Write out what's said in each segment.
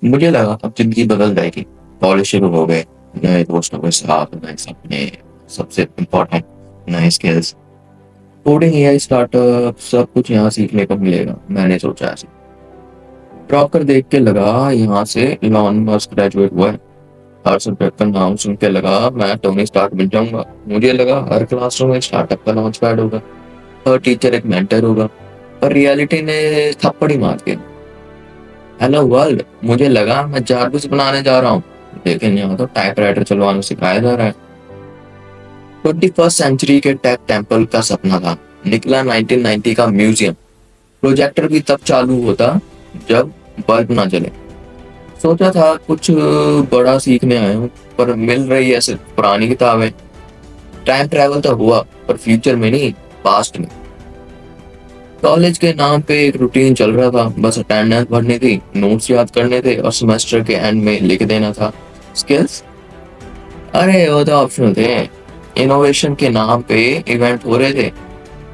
मुझे लगा अब ज़िंदगी बदल जाएगी। कॉलेज शुरू हो गए, नए दोस्तों के साथ, नए सपने, सबसे इम्पोर्टेंट नए स्किल्स। कोडिंग, एआई, स्टार्टअप सब कुछ यहाँ सीखने को मिलेगा। मैंने सोचा ऐसे। ब्रोकर देख के लगा यहाँ से इलॉन मस्क ग्रेजुएट हुआ है। हर सब्जेक्ट का नाम सुन के लगा मैं टोनी स्टार्क बन जाऊंगा। मुझे लगा हर क्लासरूम एक स्टार्टअप का लॉन्च पैड होगा, हर टीचर एक मेंटर होगा। पर रियलिटी ने थप्पड़ ही मार दिया। हेलो वर्ल्ड, मुझे लगा मैं जारविस बनाने जा रहा हूँ, लेकिन यहाँ तो टाइपराइटर चलवाना सिखाया जा रहा है। 21st सेंचुरी के टेक टेम्पल का सपना था, निकला 1990 का म्यूजियम। प्रोजेक्टर भी तब चालू होता जब बल्ब ना जले। सोचा था कुछ बड़ा सीखने आया हूँ, पर मिल रही है सिर्फ पुरानी किताबें। टाइम ट्रैवल तो हुआ, पर फ्यूचर में नहीं, पास्ट में। कॉलेज के नाम पे एक रूटीन चल रहा था, बस अटेंडेंस भरनी थी, नोट्स याद करने थे और सेमेस्टर के एंड में लिख देना था। स्किल्स, अरे वो तो ऑप्शनल थे। इनोवेशन के नाम पे इवेंट हो रहे थे,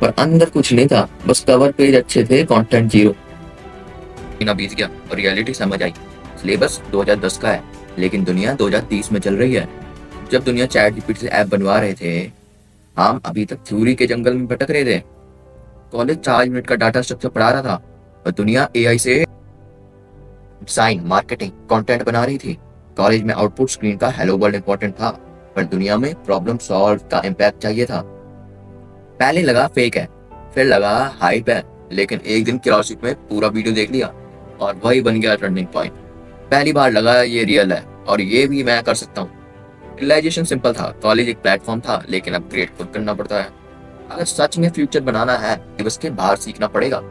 पर अंदर कुछ नहीं था, बस कवर पेज अच्छे थे, कंटेंट जीरो। महीना बीत गया और रियलिटी समझ आई। सिलेबस 2010 का है, लेकिन दुनिया 2030 में चल रही है। जब दुनिया चैट जीपीटी से ऐप बनवा रहे थे, हम अभी तक थ्योरी के जंगल में भटक रहे थे। कॉलेज 4 मिनट का डाटा स्ट्रक्चर पढ़ा रहा था और दुनिया एआई से डिजाइन, मार्केटिंग, कंटेंट बना रही थी। कॉलेज में आउटपुट स्क्रीन का हेलो वर्ल्ड इंपॉर्टेंट था, पर दुनिया में प्रॉब्लम सॉल्व का इम्पैक्ट चाहिए था। पहले लगा फेक है, फिर लगा हाइप है, लेकिन एक दिन क्यूरियोसिटी में पूरा वीडियो देख लिया और वही बन गया टर्निंग पॉइंट। पहली बार लगा ये रियल है और ये भी मैं कर सकता हूँ। रियलाइजेशन सिंपल था, कॉलेज एक प्लेटफॉर्म था, लेकिन अपग्रेड खुद करना पड़ता है। अगर सच में फ्यूचर बनाना है तो इसके बाहर सीखना पड़ेगा।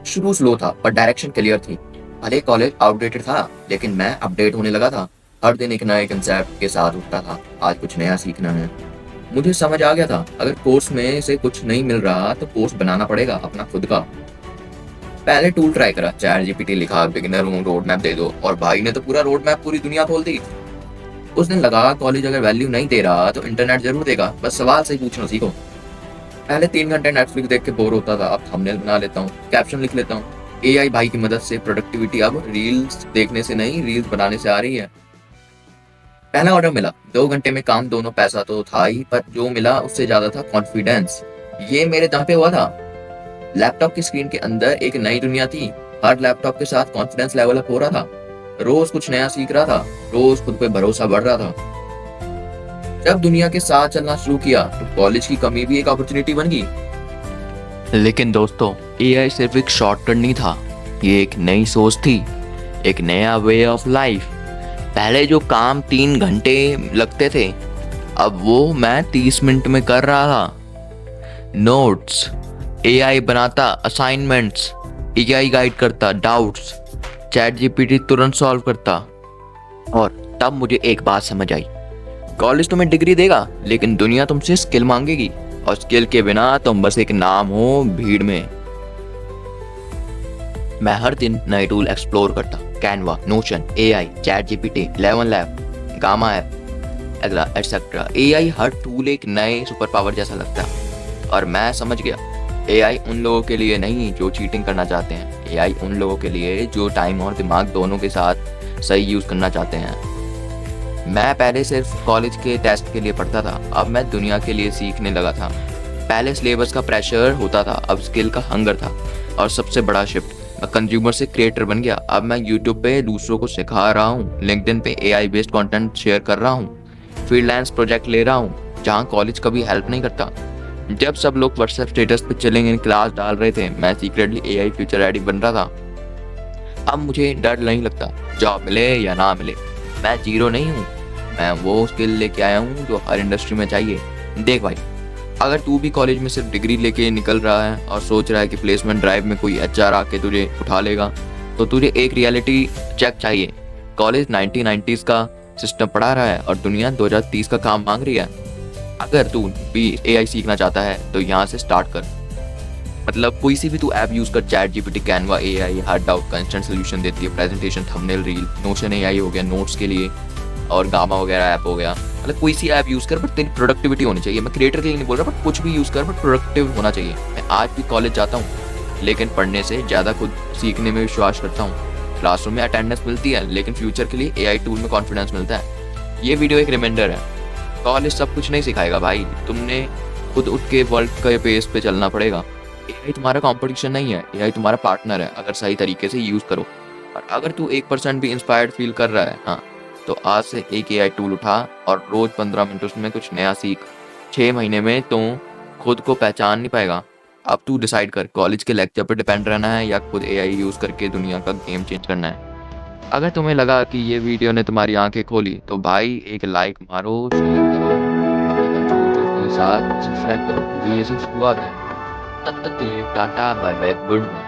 शुरू स्लो था, पर डायरेक्शन क्लियर थी। भले कॉलेज आउटडेटेड था, लेकिन मैं अपडेट होने लगा था। हर दिन एक नए कंसेप्ट के साथ उठता था, आज कुछ नया सीखना है। मुझे समझ आ गया था, अगर कोर्स में से कुछ नहीं मिल रहा तो कोर्स बनाना पड़ेगा अपना खुद का। पहले टूल ट्राई करा, चैट जीपीटी लिखा बिगिनर हूँ, रोड मैप दे दो, और भाई ने तो पूरा रोड मैप पूरी दुनिया खोल दी। उस दिन लगा कॉलेज अगर वैल्यू नहीं दे रहा तो इंटरनेट जरूर देगा, बस सवाल सही पूछना सीखो। पहले 3 घंटे नेटफ्लिक्स देख के बोर होता था, अब थंबनेल बना लेता हूँ, कैप्शन लिख लेता हूँ। एआई भाई की मदद से प्रोडक्टिविटी अब रील्स देखने से नहीं, रील्स बनाने से आ रही है। पहला ऑर्डर मिला, 2 घंटे में काम, दोनों। पैसा तो था ही, पर जो मिला उससे ज्यादा था कॉन्फिडेंस। ये मेरे दम पे हुआ था। लैपटॉप की स्क्रीन के अंदर एक नई दुनिया थी। हर लैपटॉप के साथ कॉन्फिडेंस लेवल अप हो रहा था। रोज कुछ नया सीख रहा था, रोज खुद पे भरोसा बढ़ रहा था। जब दुनिया के साथ चलना शुरू किया तो कॉलेज की कमी भी एक अपॉर्चुनिटी बन गई। लेकिन दोस्तों, एआई सिर्फ एक शॉर्टकट नहीं था, ये एक नई सोच थी, एक नया वे ऑफ लाइफ। पहले जो काम 3 घंटे लगते थे, अब वो मैं 30 मिनट में कर रहा था। नोट्स एआई बनाता, असाइनमेंट्स एआई गाइड करता, डाउट्स चैट जीपीटी तुरंत सॉल्व करता। और तब मुझे एक बात समझ आई, कॉलेज तुम्हें डिग्री देगा, लेकिन दुनिया तुमसे स्किल मांगेगी, और स्किल के बिना तुम बस एक नाम हो भीड़ में। मैं हर दिन नए टूल एक्सप्लोर करता, Canva, Notion, AI, ChatGPT, ElevenLabs, Gamma app, अगला एटसेट्रा। एआई हर टूल एक नए सुपर पावर जैसा लगता है, और मैं समझ गया एआई उन लोगों के लिए नहीं जो चीटिंग करना चाहते हैं, एआई उन लोगों के लिए जो टाइम और दिमाग दोनों के साथ सही यूज करना चाहते हैं। मैं पहले सिर्फ कॉलेज के टेस्ट के लिए पढ़ता था, अब मैं दुनिया के लिए सीखने लगा था। पहले सिलेबस का प्रेशर होता था, अब स्किल का हंगर था। और सबसे बड़ा शिफ्ट, मैं कंज्यूमर से क्रिएटर बन गया। अब मैं यूट्यूब पे दूसरों को सिखा रहा हूँ, लिंक्डइन पे एआई बेस्ड कंटेंट शेयर कर रहा हूँ, फ्रीलांस प्रोजेक्ट ले रहा हूँ जहाँ कॉलेज कभी हेल्प नहीं करता। जब सब लोग व्हाट्सएप स्टेटस पे चिलिंग इन क्लास डाल रहे थे, मैं सीक्रेटली एआई फ्यूचर रेडी बन रहा था। अब मुझे डर नहीं लगता, जॉब मिले या ना मिले, मैं जीरो नहीं हूँ। मैं वो स्किल लेके आया हूँ जो हर इंडस्ट्री में चाहिए। देख भाई, अगर तू भी कॉलेज में सिर्फ डिग्री लेके निकल रहा है और सोच रहा है कि प्लेसमेंट ड्राइव में कोई एचआर आके तुझे उठा लेगा, तो तुझे एक रियलिटी चेक चाहिए। कॉलेज 1990s का सिस्टम पढ़ा रहा है और दुनिया 2030 का काम मांग रही है। अगर तू भी एआई सीखना चाहता है तो यहाँ से स्टार्ट कर। मतलब कोई सी भी तू ऐप यूज कर, चैट जीपीटी, कैनवा एआई हर डाउट का इंस्टेंट सोल्यूशन देती है, presentation, thumbnail, reel, notion AI हो गया नोट्स के लिए, और गामा वगैरह ऐप हो गया। मतलब कोई सी ऐप यूज कर, बट तेरी प्रोडक्टिविटी होनी चाहिए। मैं क्रिएटर के लिए नहीं बोल रहा, बट कुछ भी यूज कर, बट प्रोडक्टिव होना चाहिए। मैं आज भी कॉलेज जाता हूँ, लेकिन पढ़ने से ज़्यादा खुद सीखने में विश्वास करता हूँ। क्लासरूम में अटेंडेंस मिलती है, लेकिन फ्यूचर के लिए एआई टूल में कॉन्फिडेंस मिलता है। ये वीडियो एक रिमाइंडर है, कॉलेज सब कुछ नहीं सिखाएगा भाई, तुमने खुद उठ के वर्ल्ड के पेस पे चलना पड़ेगा। एआई तुम्हारा कंपटीशन नहीं है, एआई तुम्हारा पार्टनर है, अगर सही तरीके से यूज़ करो। और अगर तू 1% भी इंस्पायर्ड फील कर रहा है, हाँ, तो आज से एक एआई टूल उठा और रोज 15 मिनट उसमें कुछ नया सीख। 6 महीने में तू खुद को पहचान नहीं पाएगा। अब तू डिसाइड कर, कॉलेज के लेक्चर पर डिपेंड रहना है या खुद एआई यूज़ करके दुनिया का गेम चेंज करना है। अगर तुम्हें लगा कि ये वीडियो ने तुम्हारी आंखें खोली, तो भाई एक लाइक मारो, शेयर करो, अपने दोस्तों के साथ सब्सक्राइब करो। ये सब शुरुआत है। तब तक के लिए tata bye bye, good night.